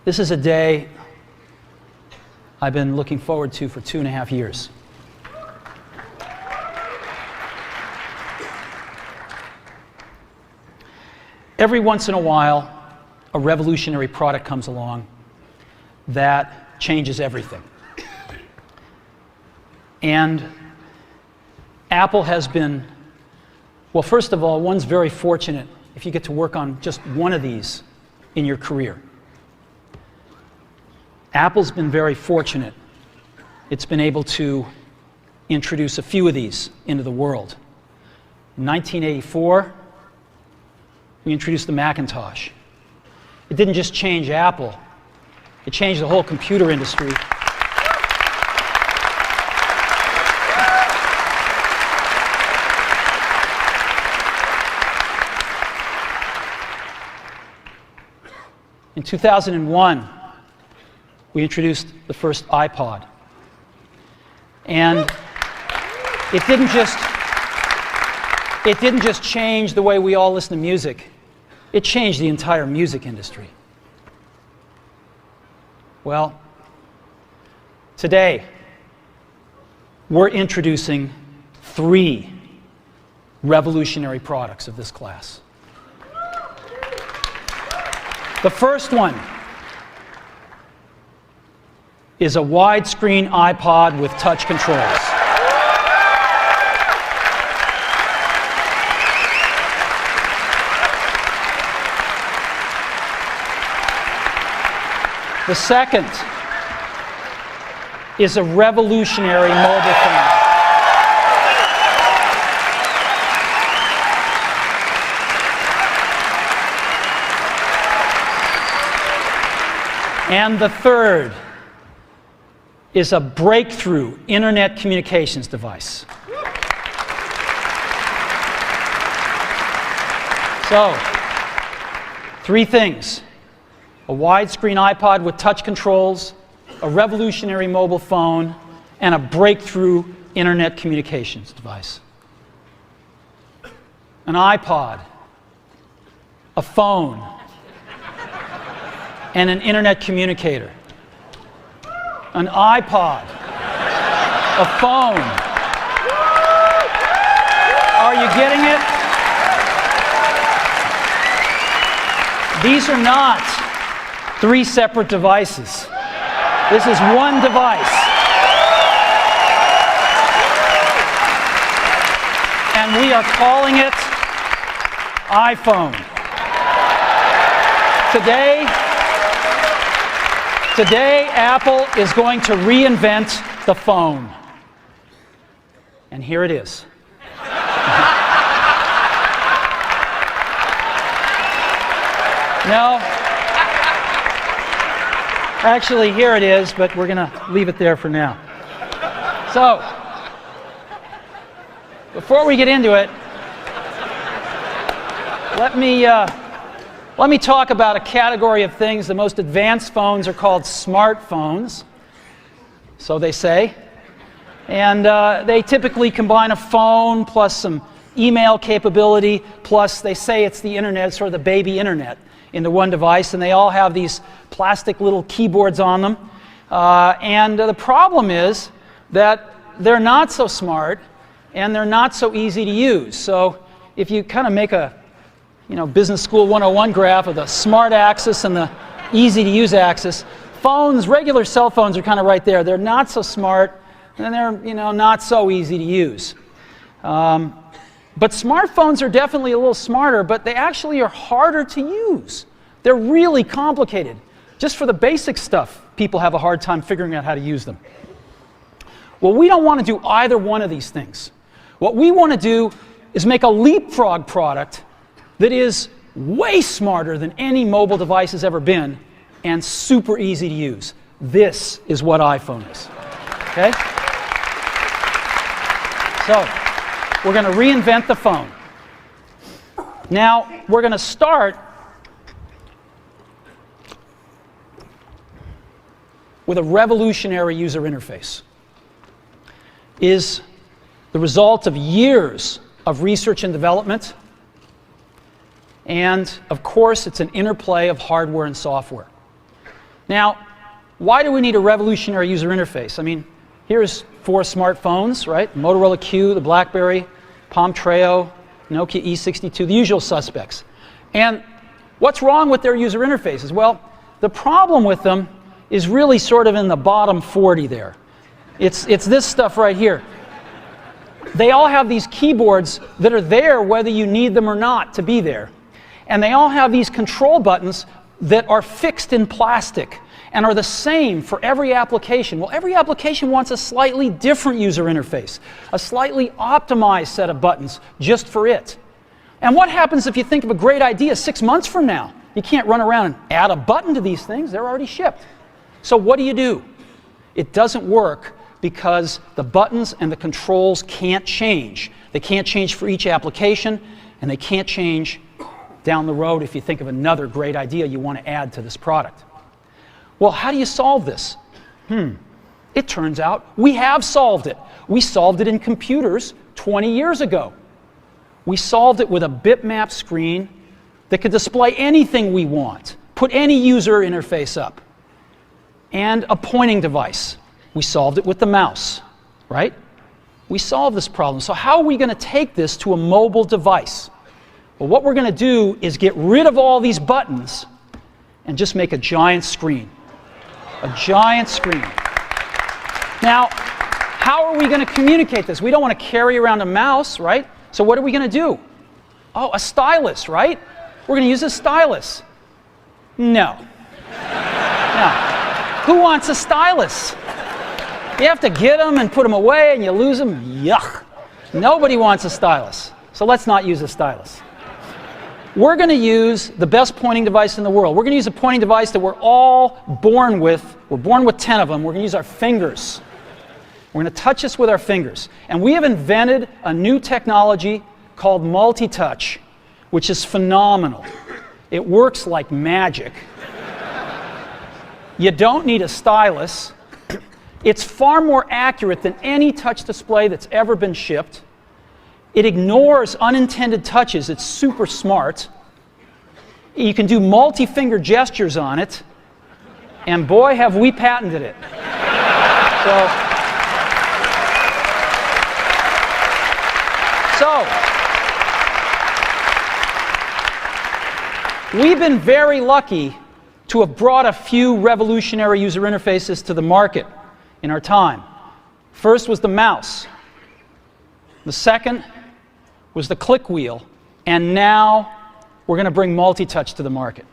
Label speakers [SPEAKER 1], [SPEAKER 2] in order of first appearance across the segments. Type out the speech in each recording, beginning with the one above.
[SPEAKER 1] This is a day I've been looking forward to for 2.5 years. Every once in a while, a revolutionary product comes along that changes everything. And Apple has been, well, first of all, one's very fortunate if you get to work on just one of these in your career. Apple's been very fortunate. It's been able to introduce a few of these into the world. In 1984, we introduced the Macintosh. It didn't just change Apple, it changed the whole computer industry. In 2001, we introduced the first iPod. And it didn't just change the way we all listen to music. It changed the entire music industry. Well, today, we're introducing 3 revolutionary products of this class. The first one is a widescreen iPod with touch controls. The second is a revolutionary mobile phone. And the third is a breakthrough internet communications device. So, 3 things. A widescreen iPod with touch controls, a revolutionary mobile phone, and a breakthrough internet communications device. An iPod, a phone, and an internet communicator. An iPod, a phone. Are you getting it? These are not 3 separate devices. This is one device. And we are calling it iPhone. Today, Apple is going to reinvent the phone. And here it is. No. Actually, here it is, but we're going to leave it there for now. So, before we get into it, let me talk about a category of things. The most advanced phones are called smartphones, so they say. And they typically combine a phone plus some email capability, plus they say it's the internet, sort of the baby internet, into one device, and they all have these plastic little keyboards on them. And the problem is that they're not so smart and they're not so easy to use. So if you kind of make a Business School 101 graph of the smart axis and the easy to use axis, phones, regular cell phones are kind of right there. They're not so smart and they're not so easy to use. But smartphones are definitely a little smarter, but they actually are harder to use. They're really complicated. Just for the basic stuff, people have a hard time figuring out how to use them. Well, we don't want to do either one of these things. What we want to do is make a leapfrog product that is way smarter than any mobile device has ever been and super easy to use. This is what iPhone is. Okay? So, we're going to reinvent the phone. Now, we're going to start with a revolutionary user interface. Is the result of years of research and development, and of course it's an interplay of hardware and software. Now, why do we need a revolutionary user interface? I mean, here's 4 smartphones, right? Motorola Q, the BlackBerry, Palm Treo, Nokia E62, the usual suspects. And what's wrong with their user interfaces? Well, the problem with them is really sort of in the bottom 40 there. It's this stuff right here. They all have these keyboards that are there whether you need them or not to be there. And they all have these control buttons that are fixed in plastic and are the same for every application. Well, every application wants a slightly different user interface, a slightly optimized set of buttons just for it. And what happens if you think of a great idea 6 months from now? You can't run around and add a button to these things. They're already shipped. So what do? It doesn't work because the buttons and the controls can't change. They can't change for each application, and they can't change down the road if you think of another great idea you want to add to this product. Well, how do you solve this? It turns out we have solved it. We solved it in computers 20 years ago. We solved it with a bitmap screen that could display anything we want, put any user interface up, and a pointing device. We solved it with the mouse, right? We solved this problem. So how are we going to take this to a mobile device? Well, what we're going to do is get rid of all these buttons and just make a giant screen. A giant screen. Now, how are we going to communicate this? We don't want to carry around a mouse, right? So what are we going to do? Oh, a stylus, right? We're going to use a stylus. No. No. Who wants a stylus? You have to get them and put them away and you lose them. Yuck. Nobody wants a stylus. So let's not use a stylus. We're going to use the best pointing device in the world. We're going to use a pointing device that we're all born with. We're born with 10 of them. We're going to use our fingers. We're going to touch this with our fingers. And we have invented a new technology called multi-touch, which is phenomenal. It works like magic. You don't need a stylus. It's far more accurate than any touch display that's ever been shipped. It ignores unintended touches. It's super smart. You can do multi-finger gestures on it. And boy, have we patented it. So we've been very lucky to have brought a few revolutionary user interfaces to the market in our time. First was the mouse. The second was the click wheel. And now we're going to bring multi-touch to the market.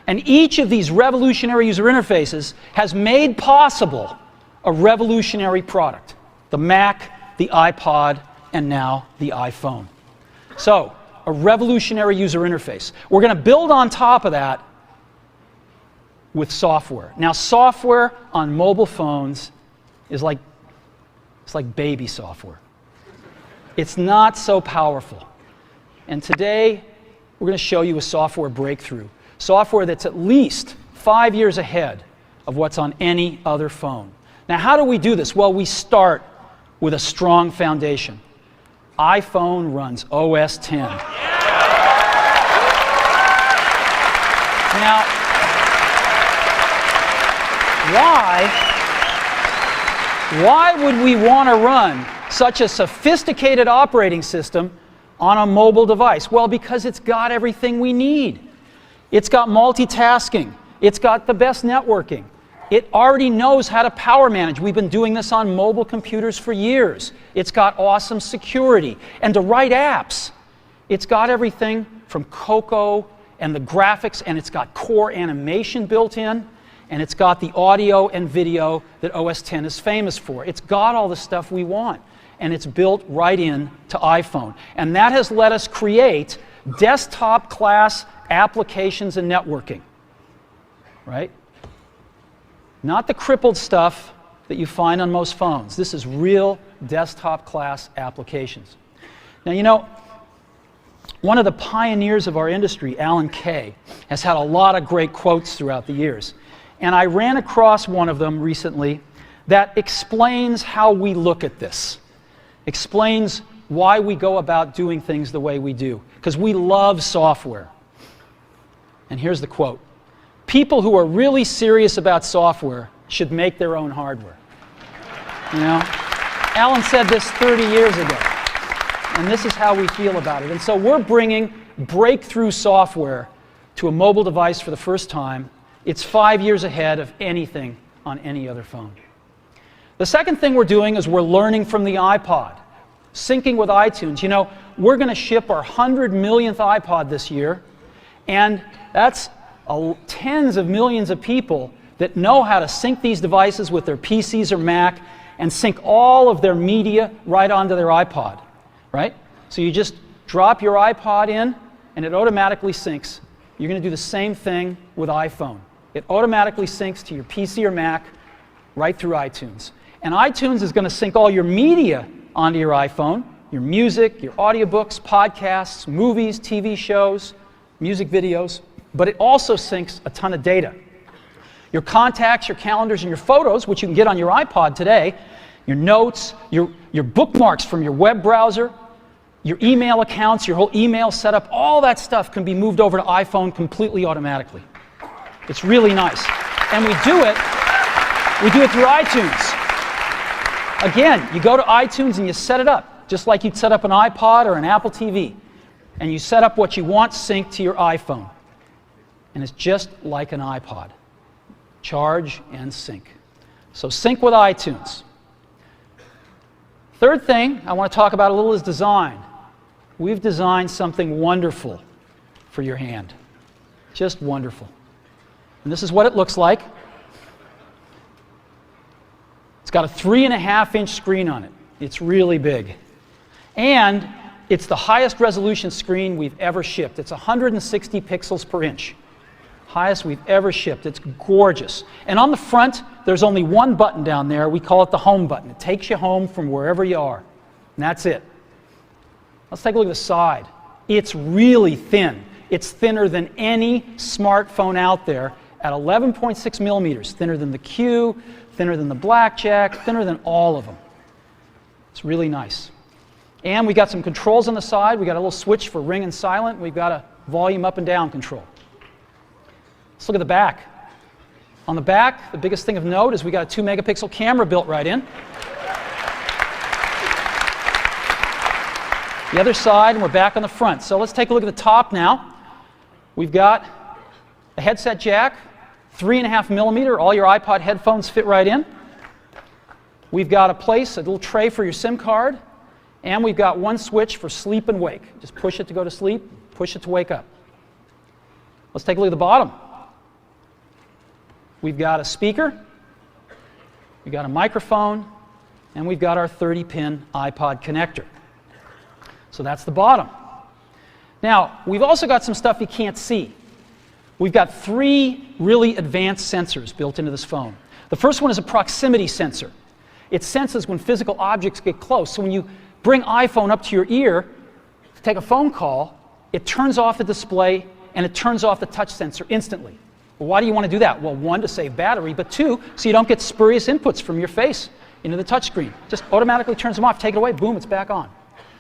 [SPEAKER 1] And each of these revolutionary user interfaces has made possible a revolutionary product. The Mac, the iPod, and now the iPhone. So, a revolutionary user interface. We're going to build on top of that with software. Now, software on mobile phones is like baby software. It's not so powerful. And today, we're going to show you a software breakthrough. Software that's at least 5 years ahead of what's on any other phone. Now, how do we do this? Well, we start with a strong foundation. iPhone runs OS X. Now, why would we want to run such a sophisticated operating system on a mobile device? Well, because it's got everything we need. It's got multitasking. It's got the best networking. It already knows how to power manage. We've been doing this on mobile computers for years. It's got awesome security and to write apps. It's got everything from Cocoa and the graphics, and it's got core animation built in, and it's got the audio and video that OS X is famous for. It's got all the stuff we want, and it's built right in to iPhone. And that has let us create desktop-class applications and networking, right? Not the crippled stuff that you find on most phones. This is real desktop-class applications. Now, you know, one of the pioneers of our industry, Alan Kay, has had a lot of great quotes throughout the years. And I ran across one of them recently that explains how we look at this, explains why we go about doing things the way we do, because we love software. And here's the quote. people who are really serious about software should make their own hardware. You know? Alan said this 30 years ago, and this is how we feel about it. And so we're bringing breakthrough software to a mobile device for the first time. It's 5 years ahead of anything on any other phone. The second thing we're doing is we're learning from the iPod, syncing with iTunes. You know, we're going to ship our 100 millionth iPod this year, and that's tens of millions of people that know how to sync these devices with their PCs or Mac and sync all of their media right onto their iPod, right? So you just drop your iPod in, and it automatically syncs. You're going to do the same thing with iPhone. It automatically syncs to your PC or Mac right through iTunes. And iTunes is going to sync all your media onto your iPhone, your music, your audiobooks, podcasts, movies, TV shows, music videos, but it also syncs a ton of data. Your contacts, your calendars, and your photos, which you can get on your iPod today, your notes, your bookmarks from your web browser, your email accounts, your whole email setup, all that stuff can be moved over to iPhone completely automatically. It's really nice. And we do it through iTunes. Again, you go to iTunes and you set it up, just like you'd set up an iPod or an Apple TV. And you set up what you want synced to your iPhone. And it's just like an iPod. Charge and sync. So sync with iTunes. Third thing I want to talk about a little is design. We've designed something wonderful for your hand. Just wonderful. And this is what it looks like. It's got a 3.5-inch screen on it. It's really big. And it's the highest resolution screen we've ever shipped. It's 160 pixels per inch. Highest we've ever shipped. It's gorgeous. And on the front, there's only one button down there. We call it the home button. It takes you home from wherever you are. And that's it. Let's take a look at the side. It's really thin. It's thinner than any smartphone out there at 11.6 millimeters. Thinner than the Q, thinner than the Blackjack, thinner than all of them. It's really nice. And we got some controls on the side. We got a little switch for ring and silent. We've got a volume up and down control. Let's look at the back. On the back, the biggest thing of note is we got a 2-megapixel camera built right in. The other side, and we're back on the front. So let's take a look at the top now. We've got a headset jack, 3.5 millimeter. All your iPod headphones fit right in. We've got a little tray for your SIM card. And we've got one switch for sleep and wake. Just push it to go to sleep, push it to wake up. Let's take a look at the bottom. We've got a speaker, we've got a microphone, and we've got our 30-pin iPod connector. So that's the bottom. Now, we've also got some stuff you can't see. We've got 3 really advanced sensors built into this phone. The first one is a proximity sensor. It senses when physical objects get close. So when you bring iPhone up to your ear to take a phone call, it turns off the display and it turns off the touch sensor instantly. Well, why do you want to do that? Well, 1, to save battery, but 2, so you don't get spurious inputs from your face into the touch screen. Just automatically turns them off, take it away, boom, it's back on.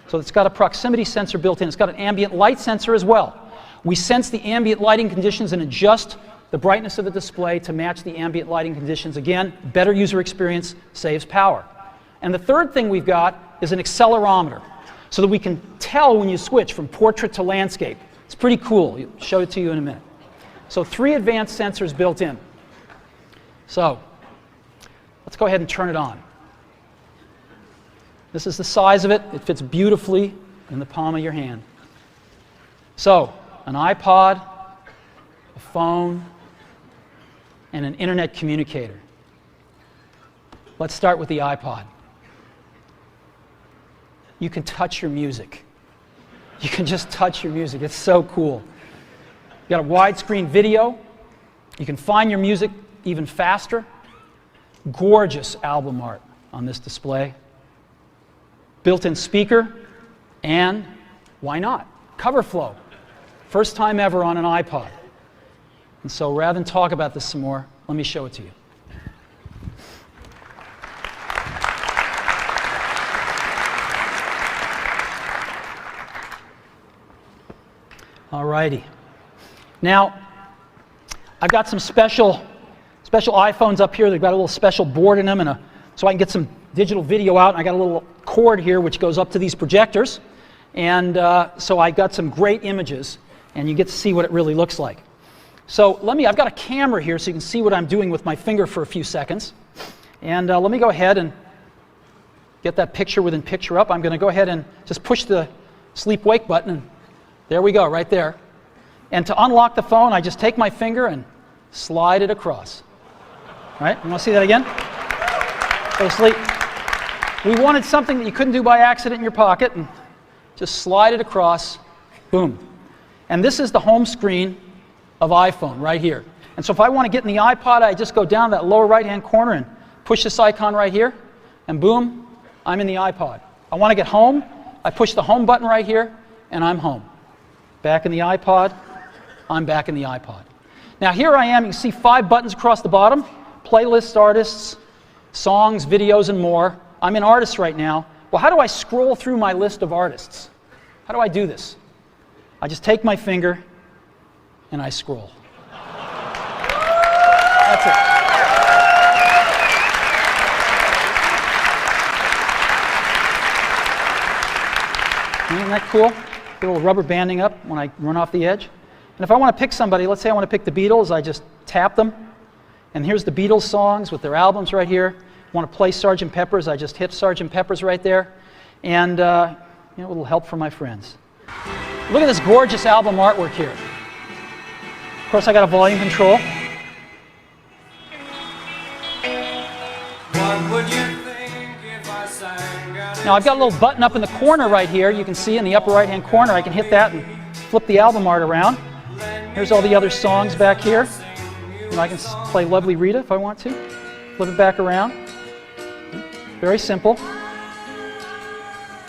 [SPEAKER 1] So it's got a proximity sensor built in. It's got an ambient light sensor as well. We sense the ambient lighting conditions and adjust the brightness of the display to match the ambient lighting conditions. Again, better user experience, saves power. And the third thing we've got is an accelerometer, so that we can tell when you switch from portrait to landscape. It's pretty cool. I'll show it to you in a minute. So 3 advanced sensors built in. So let's go ahead and turn it on. This is the size of it. It fits beautifully in the palm of your hand. So an iPod, a phone, and an internet communicator. Let's start with the iPod. You can touch your music. You can just touch your music. It's so cool. You got a widescreen video. You can find your music even faster. Gorgeous album art on this display. Built-in speaker, and why not? Cover flow. First time ever on an iPod. And so rather than talk about this some more, let me show it to you. All righty. Now, I've got some special iPhones up here. They've got a little special board in them, and so I can get some digital video out. And I got a little cord here which goes up to these projectors, and so I got some great images, and you get to see what it really looks like. So I've got a camera here so you can see what I'm doing with my finger for a few seconds. And let me go ahead and get that picture within picture up. I'm going to go ahead and just push the sleep-wake button, and there we go, right there. And to unlock the phone, I just take my finger and slide it across. All right, you want to see that again? Go to sleep. We wanted something that you couldn't do by accident in your pocket, and just slide it across, boom. And this is the home screen of iPhone right here. And so if I want to get in the iPod, I just go down that lower right-hand corner and push this icon right here, and boom, I'm in the iPod. I want to get home, I push the home button right here, and I'm home. Back in the iPod, I'm back in the iPod. Now here I am, you can see 5 buttons across the bottom: playlists, artists, songs, videos, and more. I'm in artists right now. Well, how do I scroll through my list of artists? How do I do this? I just take my finger and I scroll. That's it. Isn't that cool? Get a little rubber banding up when I run off the edge. And if I want to pick somebody, let's say I want to pick the Beatles, I just tap them. And here's the Beatles songs with their albums right here. I want to play Sgt. Pepper's, I just hit Sgt. Pepper's right there. And a little help from my friends. Look at this gorgeous album artwork here. Of course, I got a volume control. Now I've got a little button up in the corner right here. You can see in the upper right-hand corner. I can hit that and flip the album art around. Here's all the other songs back here. And I can play Lovely Rita if I want to. Flip it back around. Very simple.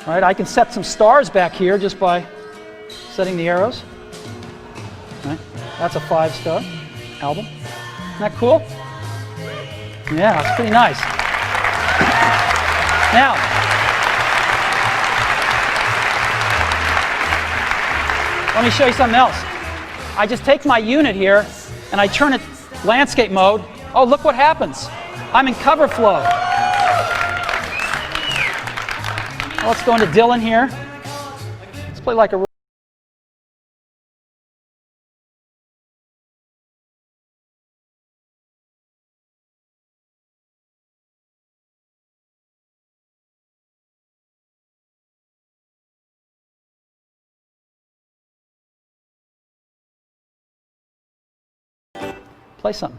[SPEAKER 1] All right, I can set some stars back here just by setting the arrows. All right, that's a 5-star album. Isn't that cool? Yeah, it's pretty nice. Now, let me show you something else. I just take my unit here and I turn it landscape mode. Oh, look what happens. I'm in cover flow. Well, let's go into Dylan here. Let's play like a play something.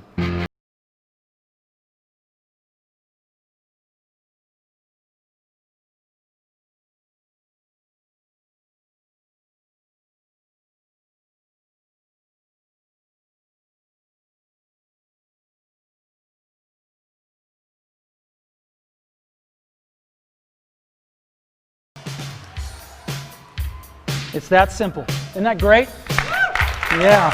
[SPEAKER 1] It's that simple. Isn't that great? Yeah.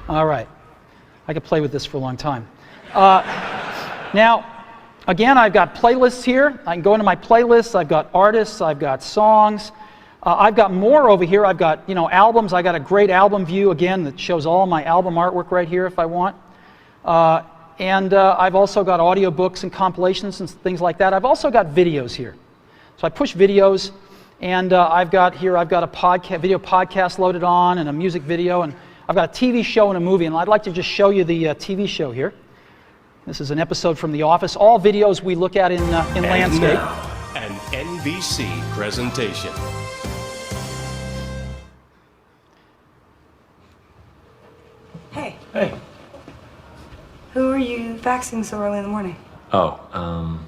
[SPEAKER 1] All right. I could play with this for a long time. Now, again, I've got playlists here. I can go into my playlists. I've got artists. I've got songs. I've got more over here. I've got, albums. I got a great album view, again, that shows all my album artwork right here if I want. And I've also got audiobooks and compilations and things like that. I've also got videos here. So I push videos, and I've got a video podcast loaded on, and a music video, and I've got a TV show and a movie, and I'd like to just show you the TV show here. This is an episode from The Office. All videos we look at in landscape.
[SPEAKER 2] Now, an NBC presentation.
[SPEAKER 3] Hey. Who are you faxing so early in the morning?
[SPEAKER 4] Kind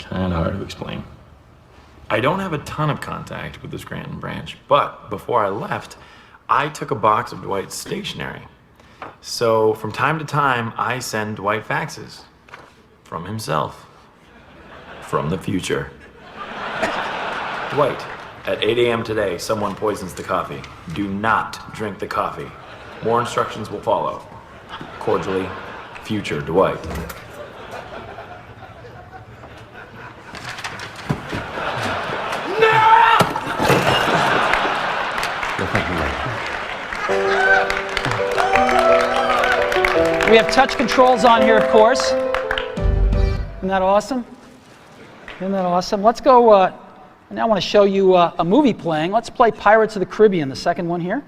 [SPEAKER 4] of hard to explain. I don't have a ton of contact with the Scranton branch, but before I left, I took a box of Dwight's stationery. So from time to time, I send Dwight faxes. From himself. From the future. Dwight, at 8 a.m. today, someone poisons the coffee. Do not drink the coffee. More instructions will follow. Cordially, future Dwight.
[SPEAKER 1] We have touch controls on here, of course. Isn't that awesome? Isn't that awesome? Let's go, now I want to show you a movie playing. Let's play Pirates of the Caribbean, the second one here.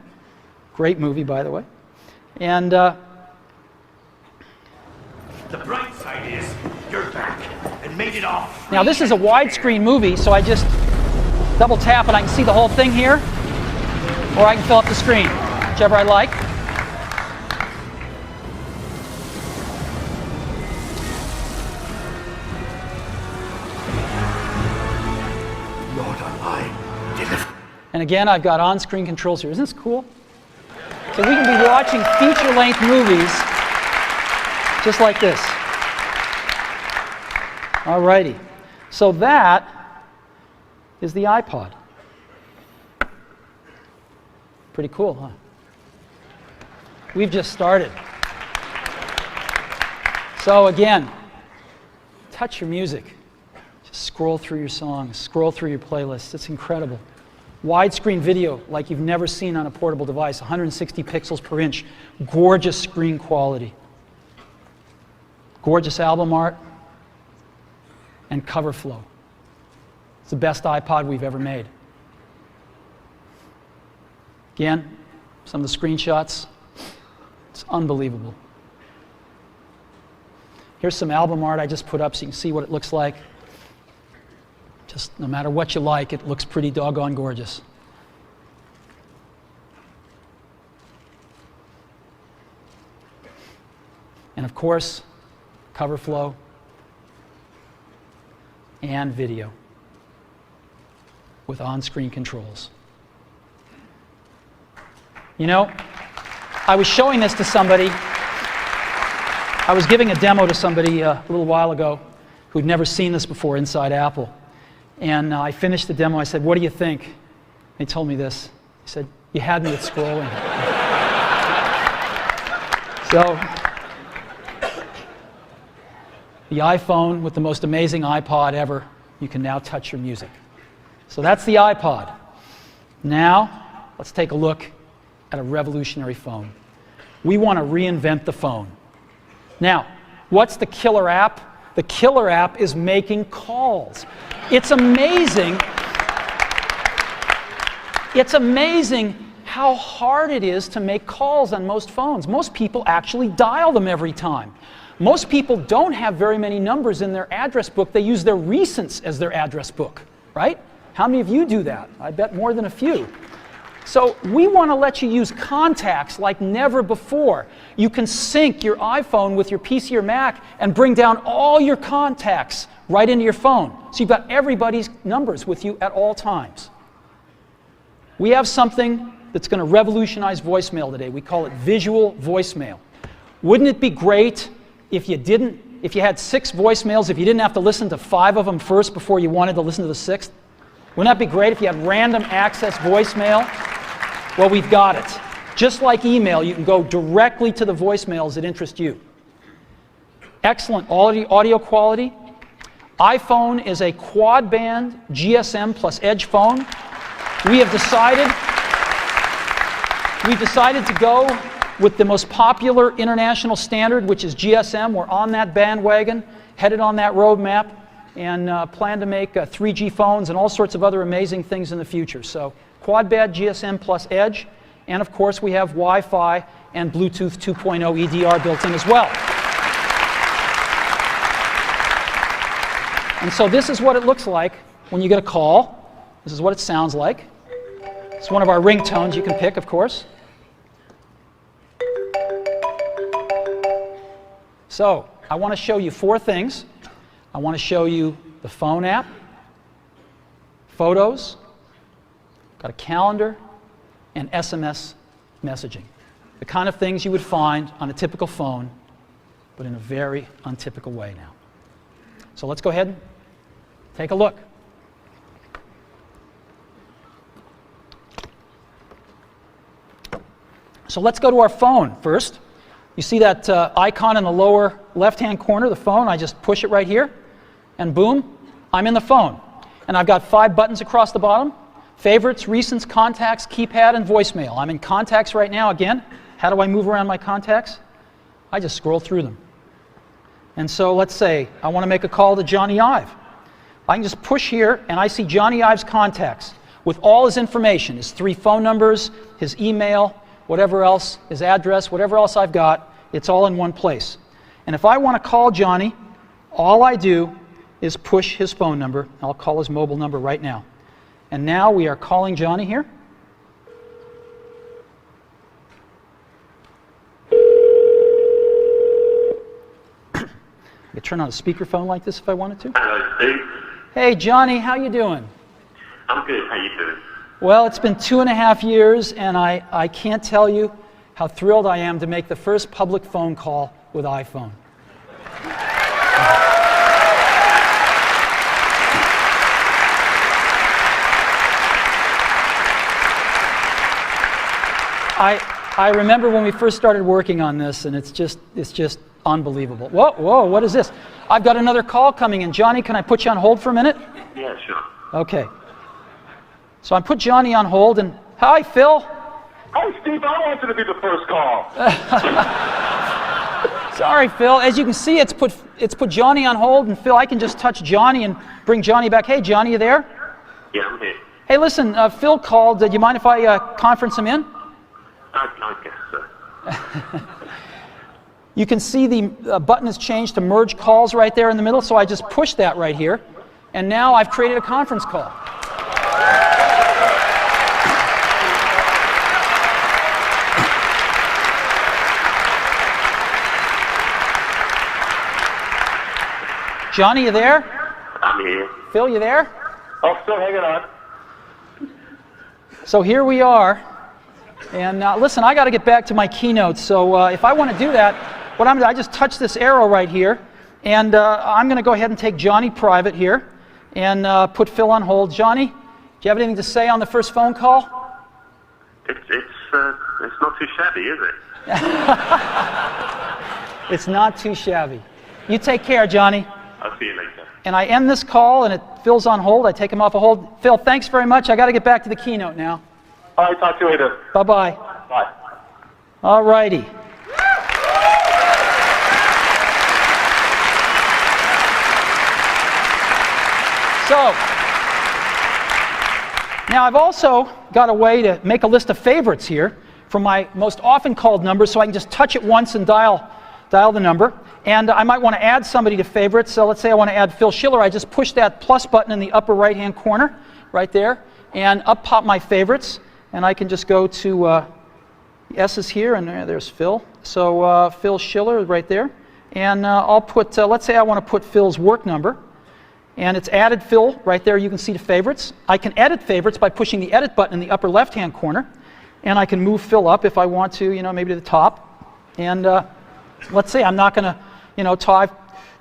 [SPEAKER 1] Great movie, by the way. And
[SPEAKER 5] the bright side is you're back and made it off.
[SPEAKER 1] now this is a widescreen movie, so I just double tap and I can see the whole thing here, or I can fill up the screen, whichever I like. And again, I've got on-screen controls here. Isn't this cool? So we can be watching feature-length movies just like this. Alrighty. So that is the iPod. Pretty cool, huh? We've just started. So again, touch your music. Just scroll through your songs, scroll through your playlists. It's incredible. Widescreen video like you've never seen on a portable device, 160 pixels per inch, gorgeous screen quality, gorgeous album art, and cover flow. It's the best iPod we've ever made. Again, some of the screenshots, it's unbelievable. Here's some album art I just put up so you can see what it looks like. Just no matter what you like, it looks pretty doggone gorgeous. And of course, cover flow and video with on-screen controls. You know, I was showing this to somebody. I was giving a demo to somebody a little while ago who'd never seen this before inside Apple. And I finished the demo. I said, "What do you think?" They told me this. He said, "You had me at scrolling." So, the iPhone with the most amazing iPod ever, you can now touch your music. So that's the iPod. Now, let's take a look at a revolutionary phone. We want to reinvent the phone. Now, what's the killer app? The killer app is making calls. It's amazing. It's amazing how hard it is to make calls on most phones. Most people actually dial them every time. Most people don't have very many numbers in their address book. They use their recents as their address book, right? How many of you do that? I bet more than a few. So we want to let you use contacts like never before. You can sync your iPhone with your PC or Mac and bring down all your contacts right into your phone. So you've got everybody's numbers with you at all times. We have something that's going to revolutionize voicemail today. We call it visual voicemail. Wouldn't it be great if you had 6 voicemails, if you didn't have to listen to 5 of them first before you wanted to listen to the 6th? Wouldn't that be great if you had random access voicemail? Well, we've got it. Just like email, you can go directly to the voicemails that interest you. Excellent audio quality. iPhone is a quad-band GSM plus Edge phone. We've decided to go with the most popular international standard, which is GSM. We're on that bandwagon, headed on that roadmap, and plan to make 3G phones and all sorts of other amazing things in the future. So quad-band GSM plus Edge, and of course we have Wi-Fi and Bluetooth 2.0 EDR built in as well. And so this is what it looks like when you get a call. This is what it sounds like. It's one of our ringtones you can pick, of course. So I want to show you 4 things. I want to show you the phone app, photos, got a calendar, and SMS messaging. The kind of things you would find on a typical phone, but in a very untypical way now. So let's go ahead and take a look. So let's go to our phone first. You see that icon in the lower left-hand corner, the phone? I just push it right here, and boom, I'm in the phone. And I've got 5 buttons across the bottom: favorites, recents, contacts, keypad, and voicemail. I'm in contacts right now again. How do I move around my contacts? I just scroll through them. And so let's say I want to make a call to Johnny Ive. I can just push here, and I see Johnny Ive's contacts with all his information, his 3 phone numbers, his email, whatever else, his address, whatever else I've got, it's all in one place. And if I want to call Johnny, all I do is push his phone number. I'll call his mobile number right now. And now we are calling Johnny here. I could turn on a speakerphone like this if I wanted to.
[SPEAKER 6] Hello, Steve.
[SPEAKER 1] Hey, Johnny, how you doing?
[SPEAKER 6] I'm good. How you doing?
[SPEAKER 1] Well, it's been 2.5 years, and I can't tell you how thrilled I am to make the first public phone call with iPhone. I remember when we first started working on this, and it's just unbelievable. Whoa, what is this? I've got another call coming in. Johnny, can I put you on hold for a minute?
[SPEAKER 6] Yeah, sure.
[SPEAKER 1] Okay. So I put Johnny on hold, and hi, Phil.
[SPEAKER 5] Hey, Steve, I wanted to be the first call.
[SPEAKER 1] Sorry, Phil. As you can see, it's put Johnny on hold, and Phil, I can just touch Johnny and bring Johnny back. Hey, Johnny, you there?
[SPEAKER 6] Yeah, I'm here.
[SPEAKER 1] Hey, listen, Phil called. Do you mind if I conference him in?
[SPEAKER 6] I guess so.
[SPEAKER 1] You can see the button has changed to merge calls right there in the middle, so I just pushed that right here, and now I've created a conference call. Johnny, you there?
[SPEAKER 6] I'm here.
[SPEAKER 1] Phil, you there?
[SPEAKER 5] Oh, still hanging on.
[SPEAKER 1] So here we are. And listen, I got to get back to my keynote. So if I want to do that, what I'm going to do, I just touch this arrow right here, and I'm going to go ahead and take Johnny private here, and put Phil on hold. Johnny, do you have anything to say on the first phone call?
[SPEAKER 6] It's not too shabby, is it?
[SPEAKER 1] It's not too shabby. You take care, Johnny.
[SPEAKER 6] I'll see you later.
[SPEAKER 1] And I end this call, and Phil's on hold. I take him off a hold. Phil, thanks very much. I got to get back to the keynote now.
[SPEAKER 5] All right, talk to you later.
[SPEAKER 1] Bye-bye.
[SPEAKER 5] Bye.
[SPEAKER 1] All righty. So, now I've also got a way to make a list of favorites here from my most often called numbers, so I can just touch it once and dial the number. And I might want to add somebody to favorites. So let's say I want to add Phil Schiller. I just push that plus button in the upper right-hand corner right there, and up pop my favorites. And I can just go to S's here, and there's Phil. So Phil Schiller right there. And I'll put, let's say I want to put Phil's work number. And it's added Phil right there. You can see the favorites. I can edit favorites by pushing the edit button in the upper left-hand corner. And I can move Phil up if I want to, maybe to the top. And let's say I'm not going to,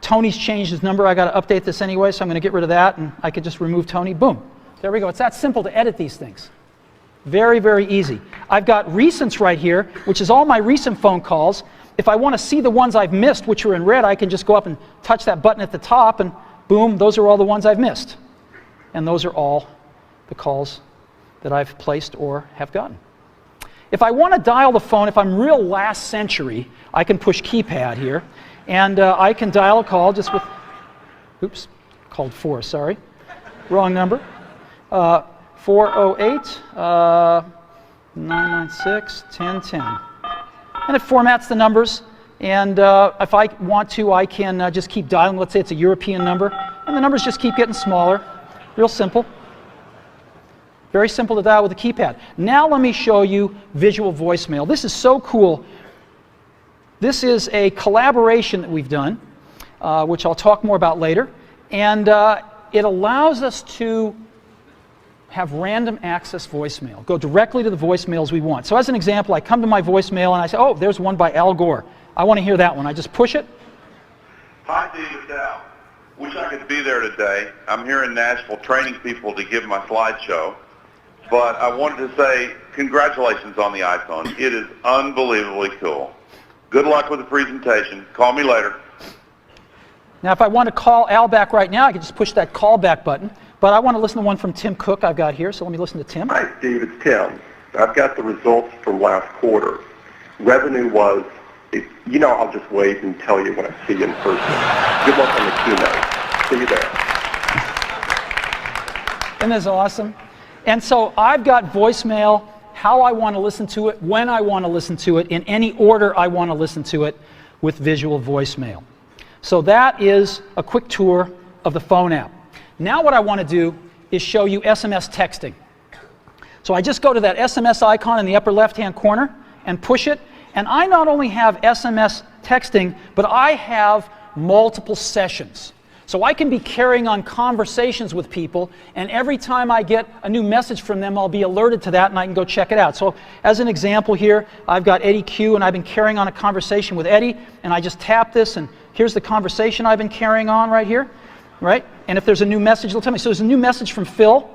[SPEAKER 1] Tony's changed his number. I got to update this anyway, so I'm going to get rid of that. And I could just remove Tony. Boom. There we go. It's that simple to edit these things. Very, very easy. I've got recents right here, which is all my recent phone calls. If I want to see the ones I've missed, which are in red, I can just go up and touch that button at the top, and boom, those are all the ones I've missed. And those are all the calls that I've placed or have gotten. If I want to dial the phone, if I'm real last century, I can push keypad here, and I can dial a call just with, oops, called 4, sorry, wrong number. 408-996-1010. And it formats the numbers, and if I want to, I can just keep dialing. Let's say it's a European number, and the numbers just keep getting smaller. Real simple. Very simple to dial with a keypad. Now let me show you visual voicemail. This is so cool. This is a collaboration that we've done, which I'll talk more about later, and it allows us to have random access voicemail, go directly to the voicemails we want. So as an example, I come to my voicemail and I say, oh, there's one by Al Gore. I want to hear that one. I just push it.
[SPEAKER 7] Hi, David Dow. Wish I could be there today. I'm here in Nashville training people to give my slideshow. But I wanted to say congratulations on the iPhone. It is unbelievably cool. Good luck with the presentation. Call me later.
[SPEAKER 1] Now, if I want to call Al back right now, I can just push that call back button. But I want to listen to one from Tim Cook I've got here, so let me listen to Tim.
[SPEAKER 8] Hi, Steve. It's Tim. I've got the results from last quarter. Revenue was, I'll just wait and tell you when I see you in person. Good luck on the keynote. See you there.
[SPEAKER 1] Isn't this awesome? And so I've got voicemail, how I want to listen to it, when I want to listen to it, in any order I want to listen to it with visual voicemail. So that is a quick tour of the phone app. Now what I want to do is show you SMS texting. So I just go to that SMS icon in the upper left-hand corner and push it, and I not only have SMS texting, but I have multiple sessions. So I can be carrying on conversations with people, and every time I get a new message from them, I'll be alerted to that, and I can go check it out. So as an example here, I've got Eddie Q, and I've been carrying on a conversation with Eddie, and I just tap this, and here's the conversation I've been carrying on right here, right? And if there's a new message, it'll tell me. So there's a new message from Phil,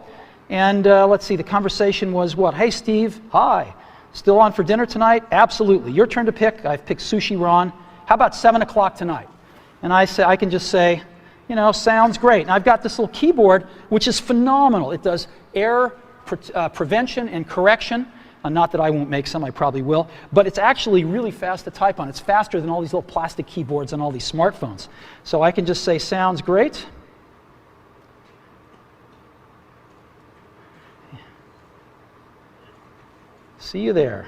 [SPEAKER 1] and let's see, the conversation was what? Hey, Steve, hi. Still on for dinner tonight? Absolutely. Your turn to pick. I've picked sushi Ron. How about 7 o'clock tonight? And I can just say, sounds great. And I've got this little keyboard, which is phenomenal. It does error prevention and correction. Not that I won't make some, I probably will. But it's actually really fast to type on. It's faster than all these little plastic keyboards on all these smartphones. So I can just say, sounds great. See you there.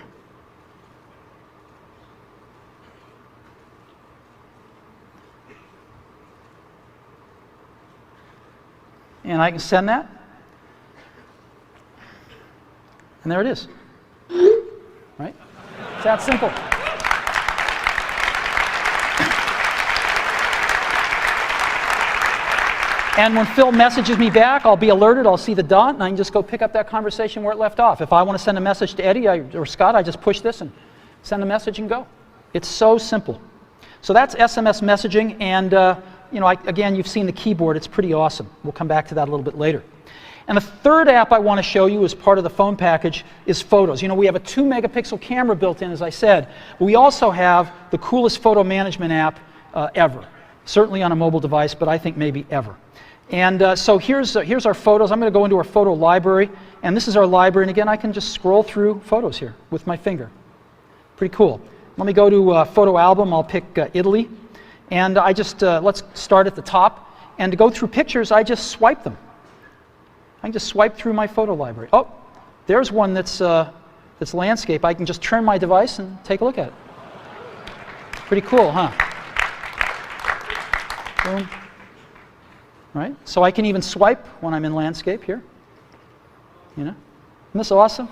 [SPEAKER 1] And I can send that. And there it is. Right? It's that simple. And when Phil messages me back, I'll be alerted, I'll see the dot, and I can just go pick up that conversation where it left off. If I want to send a message to Eddie or Scott, I just push this and send a message and go. It's so simple. So that's SMS messaging, and again, you've seen the keyboard. It's pretty awesome. We'll come back to that a little bit later. And the third app I want to show you as part of the phone package is photos. We have a 2-megapixel camera built in, as I said. But we also have the coolest photo management app ever. Certainly on a mobile device, but I think maybe ever. And so here's our photos. I'm going to go into our photo library, and this is our library. And again, I can just scroll through photos here with my finger. Pretty cool. Let me go to photo album. I'll pick Italy. And I just, let's start at the top. And to go through pictures, I just swipe them. I can just swipe through my photo library. Oh, there's one that's landscape. I can just turn my device and take a look at it. Pretty cool, huh? Boom. Right? So I can even swipe when I'm in landscape here. Isn't this awesome?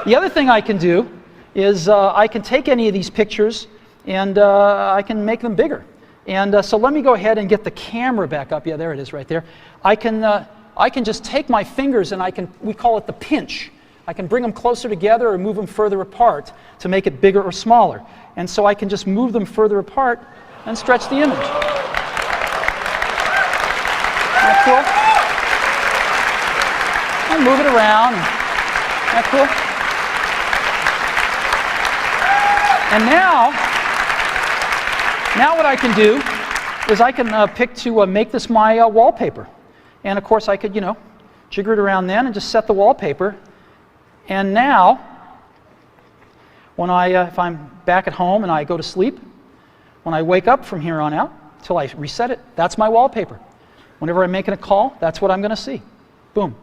[SPEAKER 1] The other thing I can do is I can take any of these pictures and I can make them bigger. And so let me go ahead and get the camera back up. Yeah, there it is right there. I can just take my fingers and we call it the pinch. I can bring them closer together or move them further apart to make it bigger or smaller. And so I can just move them further apart and stretch the image. Isn't that cool? And move it around. Isn't that cool? And now what I can do is I can pick to make this my wallpaper. And of course I could, jigger it around then and just set the wallpaper. And now, when if I'm back at home and I go to sleep, when I wake up from here on out, till I reset it, that's my wallpaper. Whenever I'm making a call, that's what I'm going to see. Boom.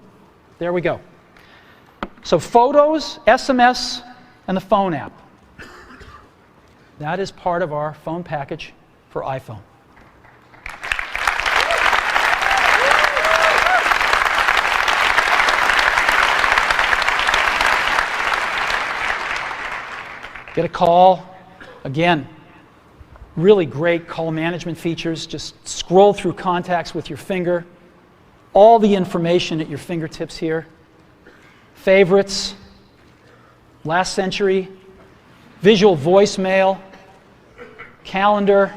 [SPEAKER 1] There we go. So photos, SMS, and the phone app. That is part of our phone package for iPhone. Get a call. Again, really great call management features. Just scroll through contacts with your finger. All the information at your fingertips here. Favorites, last century, visual voicemail, calendar,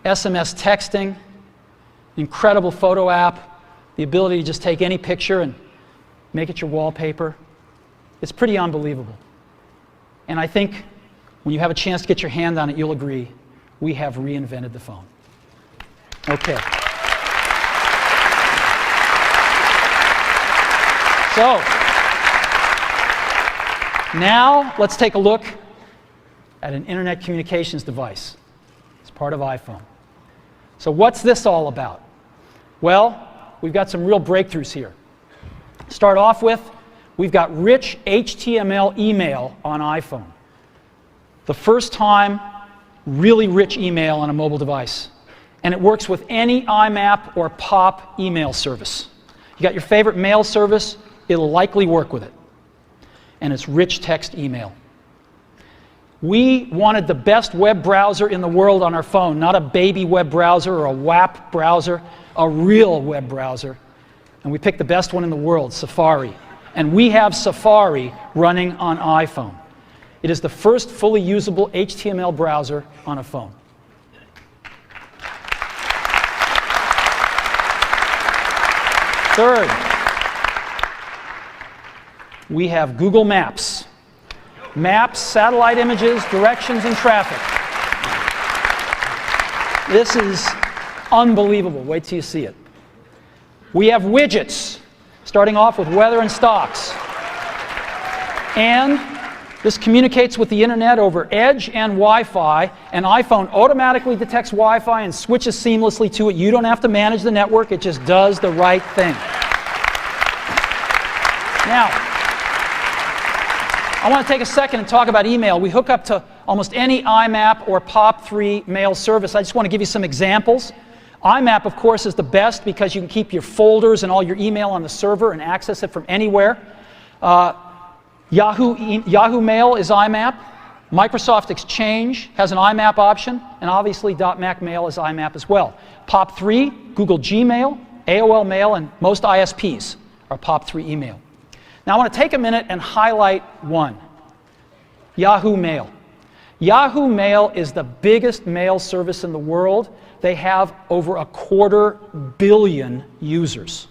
[SPEAKER 1] SMS texting, incredible photo app, the ability to just take any picture and make it your wallpaper. It's pretty unbelievable. And I think when you have a chance to get your hand on it, you'll agree, we have reinvented the phone. Okay. So, now let's take a look at an internet communications device. It's part of iPhone. So what's this all about? Well, we've got some real breakthroughs here. Start off with, we've got rich HTML email on iPhone. The first time, really rich email on a mobile device. And it works with any IMAP or POP email service. You got your favorite mail service, it'll likely work with it. And it's rich text email. We wanted the best web browser in the world on our phone, not a baby web browser or a WAP browser, a real web browser. And we picked the best one in the world, Safari. And we have Safari running on iPhone. It is the first fully usable HTML browser on a phone. Third, we have Google Maps. Maps, satellite images, directions, and traffic. This is unbelievable. Wait till you see it. We have widgets, starting off with weather and stocks. And this communicates with the internet over Edge and Wi-Fi, and iPhone automatically detects Wi-Fi and switches seamlessly to it. You don't have to manage the network, it just does the right thing. Now, I want to take a second and talk about email. We hook up to almost any IMAP or POP3 mail service. I just want to give you some examples. IMAP, of course, is the best because you can keep your folders and all your email on the server and access it from anywhere. Yahoo Mail is IMAP. Microsoft Exchange has an IMAP option, and obviously .Mac Mail is IMAP as well. POP3, Google Gmail, AOL Mail, and most ISPs are POP3 email. Now I want to take a minute and highlight one, Yahoo Mail. Yahoo Mail is the biggest mail service in the world. They have over 250 million users.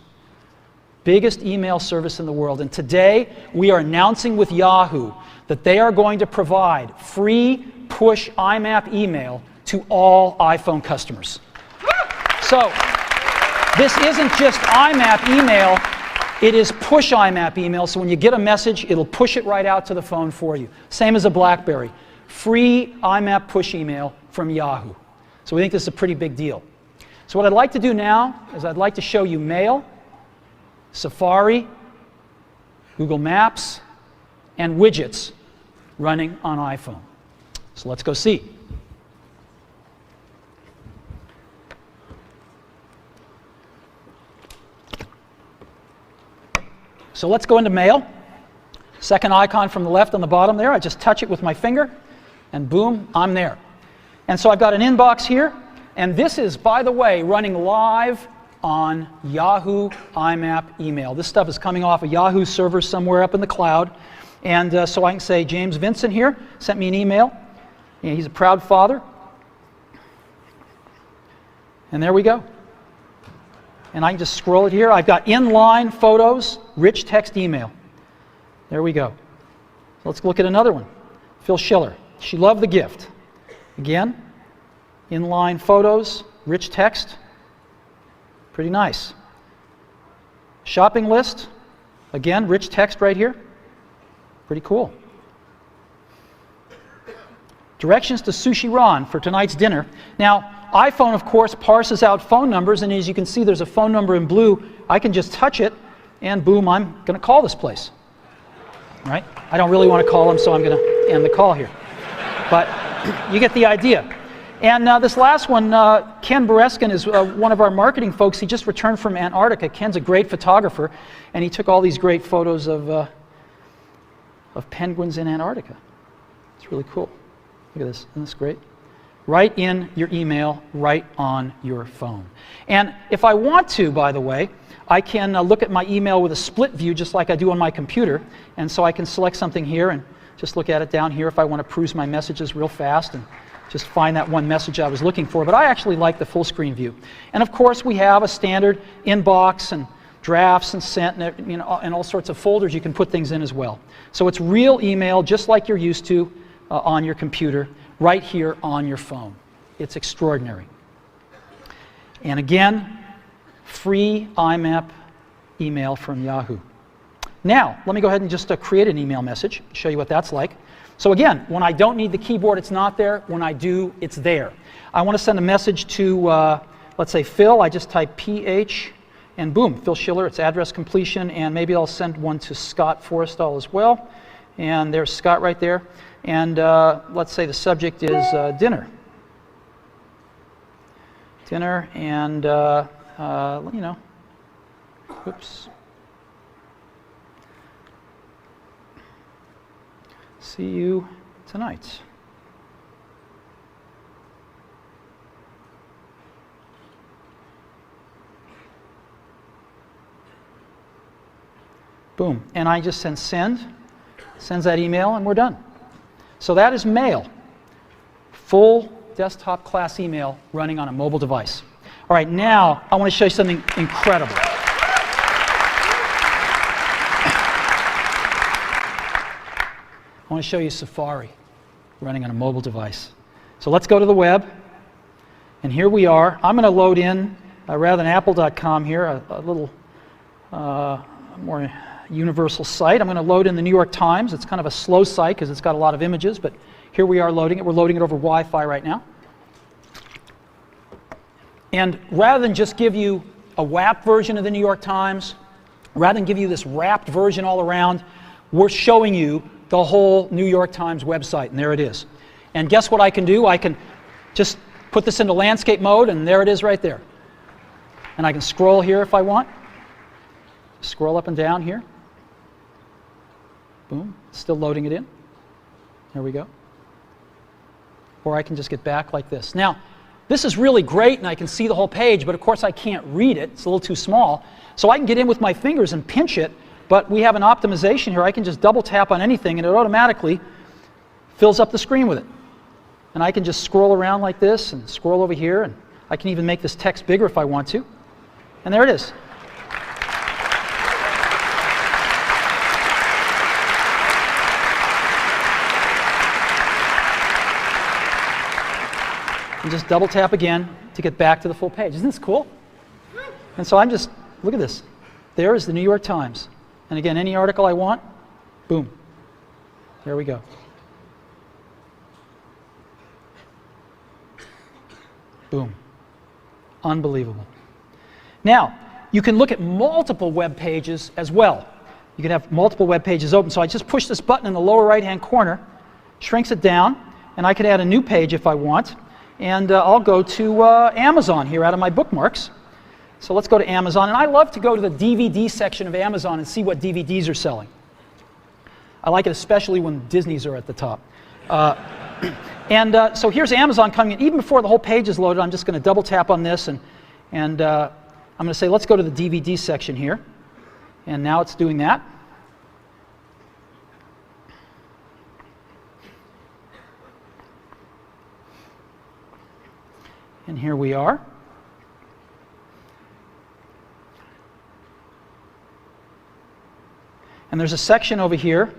[SPEAKER 1] Biggest email service in the world. And today we are announcing with Yahoo that they are going to provide free push IMAP email to all iPhone customers. So this isn't just IMAP email, it is push IMAP email. So when you get a message, it'll push it right out to the phone for you. Same as a BlackBerry. Free IMAP push email from Yahoo. So we think this is a pretty big deal. So what I'd like to do now is I'd like to show you Mail, Safari, Google Maps, and widgets running on iPhone. So let's go see. So let's go into Mail. Second icon from the left on the bottom there. I just touch it with my finger, and boom, I'm there. And so I've got an inbox here, and this is, by the way, running live on Yahoo IMAP email. This stuff is coming off a Yahoo server somewhere up in the cloud. And so I can say, James Vincent here sent me an email. And he's a proud father. And there we go. And I can just scroll it here. I've got inline photos, rich text email. There we go. So let's look at another one. Phil Schiller. She loved the gift. Again, inline photos, rich text. Pretty nice. Shopping list. Again, rich text right here. Pretty cool. Directions to Sushi Ron for tonight's dinner. Now, iPhone, of course, parses out phone numbers, and as you can see, there's a phone number in blue. I can just touch it, and boom, I'm going to call this place. Right? I don't really want to call them, so I'm going to end the call here. But you get the idea. And this last one, Ken Bereskin is one of our marketing folks. He just returned from Antarctica. Ken's a great photographer, and he took all these great photos of penguins in Antarctica. It's really cool. Look at this. Isn't this great? Right in your email, right on your phone. And if I want to, by the way, I can look at my email with a split view just like I do on my computer. And so I can select something here and just look at it down here if I want to peruse my messages real fast and just find that one message I was looking for. But I actually like the full screen view. And of course, we have a standard inbox and drafts and sent and, and all sorts of folders you can put things in as well. So it's real email just like you're used to, on your computer, right here on your phone. It's extraordinary. And again, free IMAP email from Yahoo. Now, let me go ahead and just create an email message, show you what that's like. So again, when I don't need the keyboard, it's not there. When I do, it's there. I want to send a message to, let's say, Phil. I just type PH, and boom, Phil Schiller, it's address completion, and maybe I'll send one to Scott Forrestal as well. And there's Scott right there. And let's say the subject is dinner. Dinner, and, you know, oops. See you tonight. Boom. And I just send, sends that email, and we're done. So that is mail. Full desktop class email running on a mobile device. All right, now I want to show you something incredible. I want to show you Safari running on a mobile device. So let's go to the web, and here we are. I'm going to load in, rather than apple.com here, a little more universal site. I'm going to load in the New York Times. It's kind of a slow site because it's got a lot of images, but here we are loading it. We're loading it over Wi-Fi right now. And rather than just give you a WAP version of the New York Times, rather than give you this wrapped version all around, we're showing you the whole New York Times website, and there it is. And guess what I can do? I can just put this into landscape mode, and there it is right there. And I can scroll here if I want. Scroll up and down here. Boom, still loading it in. There we go. Or I can just get back like this. Now, this is really great, and I can see the whole page, but of course I can't read it. It's a little too small. So I can get in with my fingers and pinch it, but we have an optimization here. I can just double tap on anything, and it automatically fills up the screen with it. And I can just scroll around like this and scroll over here, and I can even make this text bigger if I want to. And there it is. And just double tap again to get back to the full page. Isn't this cool? And so I'm just, look at this. There is the New York Times. And again, any article I want, boom. There we go. Boom. Unbelievable. Now, you can look at multiple web pages as well. You can have multiple web pages open. So I just push this button in the lower right-hand corner, shrinks it down, and I can add a new page if I want. And I'll go to Amazon here out of my bookmarks. So let's go to Amazon. And I love to go to the DVD section of Amazon and see what DVDs are selling. I like it especially when Disney's are at the top. So here's Amazon coming in. Even before the whole page is loaded, I'm just going to double tap on this. And I'm going to say, let's go to the DVD section here. And now it's doing that. And here we are. And there's a section over here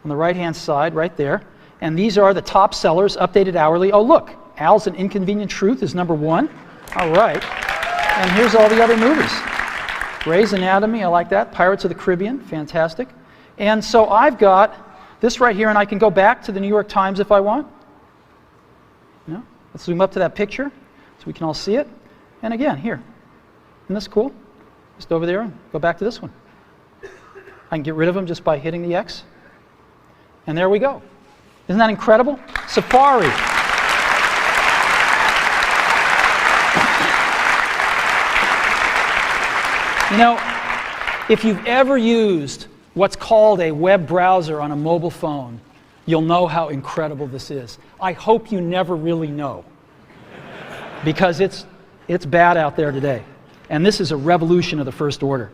[SPEAKER 1] on the right-hand side, right there. And these are the top sellers, updated hourly. Oh, look, Al's An Inconvenient Truth is #1. All right. And here's all the other movies. Grey's Anatomy, I like that. Pirates of the Caribbean, fantastic. And so I've got this right here, and I can go back to the New York Times if I want. Yeah. Let's zoom up to that picture so we can all see it. And again, here. Isn't this cool? Just over there and go back to this one. I can get rid of them just by hitting the X. And there we go. Isn't that incredible? Safari. You know, if you've ever used what's called a web browser on a mobile phone, you'll know how incredible this is. I hope you never really know, because it's bad out there today. And this is a revolution of the first order,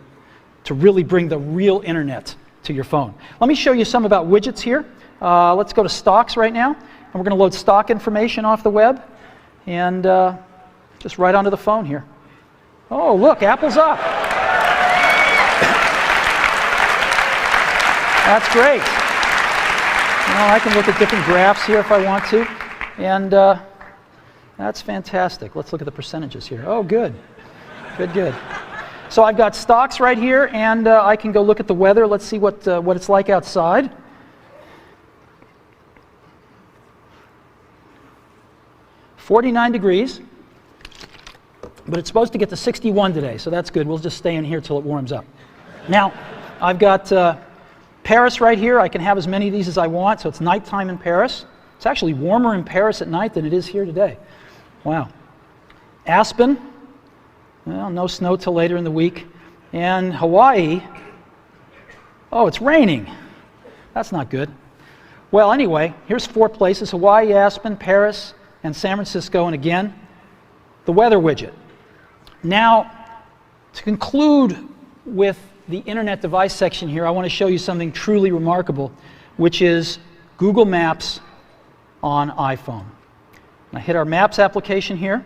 [SPEAKER 1] to really bring the real internet to your phone. Let me show you some about widgets here. Let's go to stocks right now, and we're going to load stock information off the web, and just right onto the phone here. Oh, look, Apple's up. That's great. I can look at different graphs here if I want to. And that's fantastic. Let's look at the percentages here. Oh, good. Good, good. So I've got stocks right here, and I can go look at the weather. Let's see what it's like outside. "49 degrees, but it's supposed to get to 61 today, so that's good. We'll just stay in here till it warms up. Now, I've got Paris right here. I can have as many of these as I want, so it's nighttime in Paris. It's actually warmer in Paris at night than it is here today. Wow. Aspen, well, no snow till later in the week. And Hawaii, oh, it's raining. That's not good. Well, anyway, here's 4 places: Hawaii, Aspen, Paris, and San Francisco. And again, the weather widget. Now, to conclude with the internet device section here, I want to show you something truly remarkable, which is Google Maps on iPhone. I hit our Maps application here,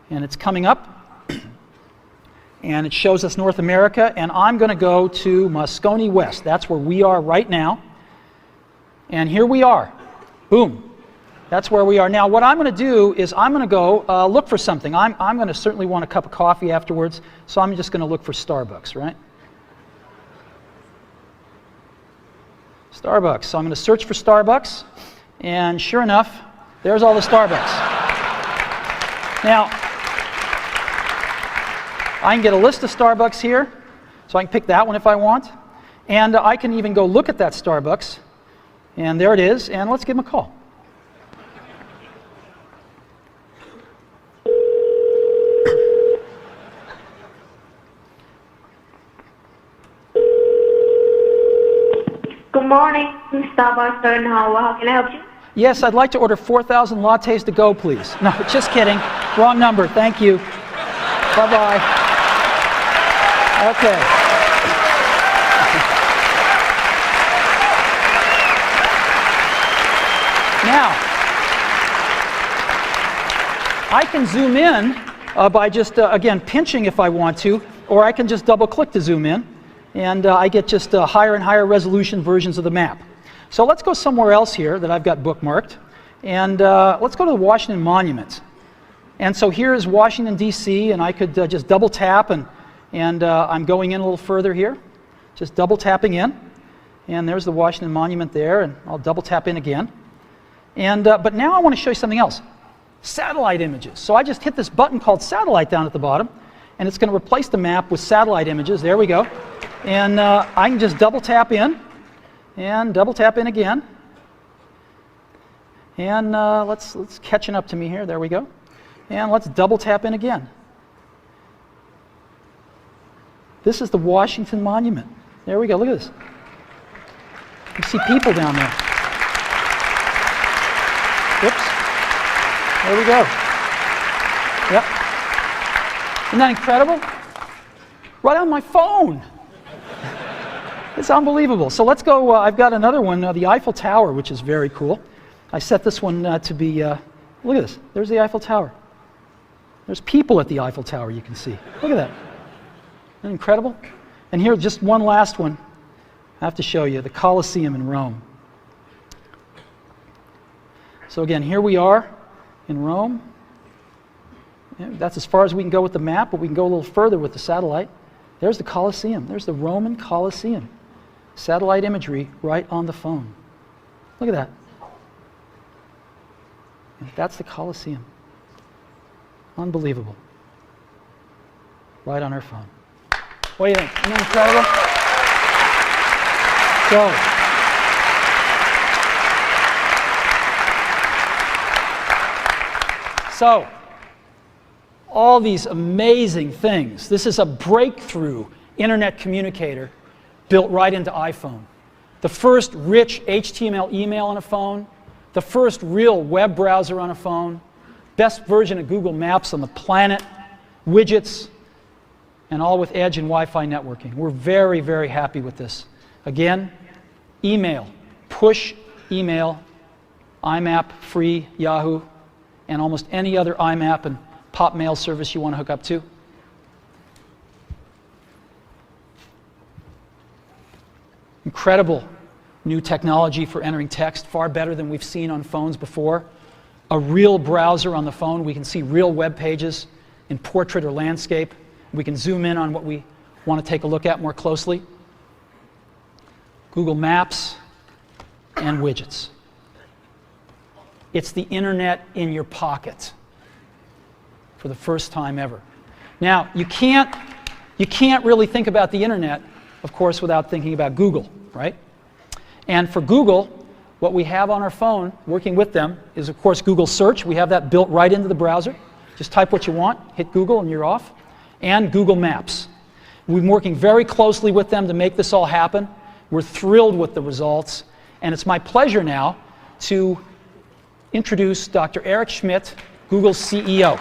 [SPEAKER 1] and it's coming up, and it shows us North America, and I'm going to go to Moscone West. That's where we are right now. And here we are. Boom. That's where we are. Now, what I'm going to do is I'm going to go look for something. I'm going to certainly want a cup of coffee afterwards, so I'm just going to look for Starbucks, right? Starbucks. So I'm going to search for Starbucks, and sure enough, there's all the Starbucks. Now, I can get a list of Starbucks here, so I can pick that one if I want, and I can even go look at that Starbucks, and there it is, and let's give them a call.
[SPEAKER 9] Good morning, Starbucks in Howard. How can I help you?
[SPEAKER 1] Yes, I'd like to order 4,000 lattes to go, please. No, just kidding. Wrong number. Thank you. Bye-bye. Okay. Now, I can zoom in by just, again, pinching if I want to, or I can just double-click to zoom in, and I get just higher and higher resolution versions of the map. So let's go somewhere else here that I've got bookmarked, and let's go to the Washington Monument. And so here is Washington, D.C., and I could just double tap, and I'm going in a little further here, just double tapping in, and there's the Washington Monument there, and I'll double tap in again. And but now I want to show you something else, satellite images. So I just hit this button called satellite down at the bottom, and it's going to replace the map with satellite images. There we go. And I can just double tap in, and double tap in again. And let's catching up to me here. There we go. And let's double tap in again. This is the Washington Monument. There we go. Look at this. You see people down there. Whoops. There we go. Yep. Isn't that incredible? Right on my phone. It's unbelievable. So let's go. I've got another one, the Eiffel Tower, which is very cool. I set this one to be, look at this. There's the Eiffel Tower. There's people at the Eiffel Tower, you can see. Look at that. Isn't that incredible? And here, just one last one. I have to show you, the Colosseum in Rome. So again, here we are in Rome. Yeah, that's as far as we can go with the map, but we can go a little further with the satellite. There's the Colosseum. There's the Roman Colosseum. Satellite imagery right on the phone. Look at that. That's the Colosseum. Unbelievable. Right on our phone. What do you think? Isn't that incredible? So, all these amazing things. This is a breakthrough internet communicator built right into iPhone. The first rich HTML email on a phone, the first real web browser on a phone, best version of Google Maps on the planet, widgets, and all with Edge and Wi-Fi networking. We're very, very happy with this. Again, email, push email, IMAP, free, Yahoo, and almost any other IMAP and pop mail service you want to hook up to. Incredible new technology for entering text, far better than we've seen on phones before. A real browser on the phone. We can see real web pages in portrait or landscape. We can zoom in on what we want to take a look at more closely. Google Maps and widgets. It's the internet in your pocket for the first time ever. Now, you can't really think about the internet, of course, without thinking about Google, right? And for Google, what we have on our phone, working with them, is of course Google Search. We have that built right into the browser. Just type what you want, hit Google, and you're off. And Google Maps. We've been working very closely with them to make this all happen. We're thrilled with the results. And it's my pleasure now to introduce Dr. Eric Schmidt, Google's CEO.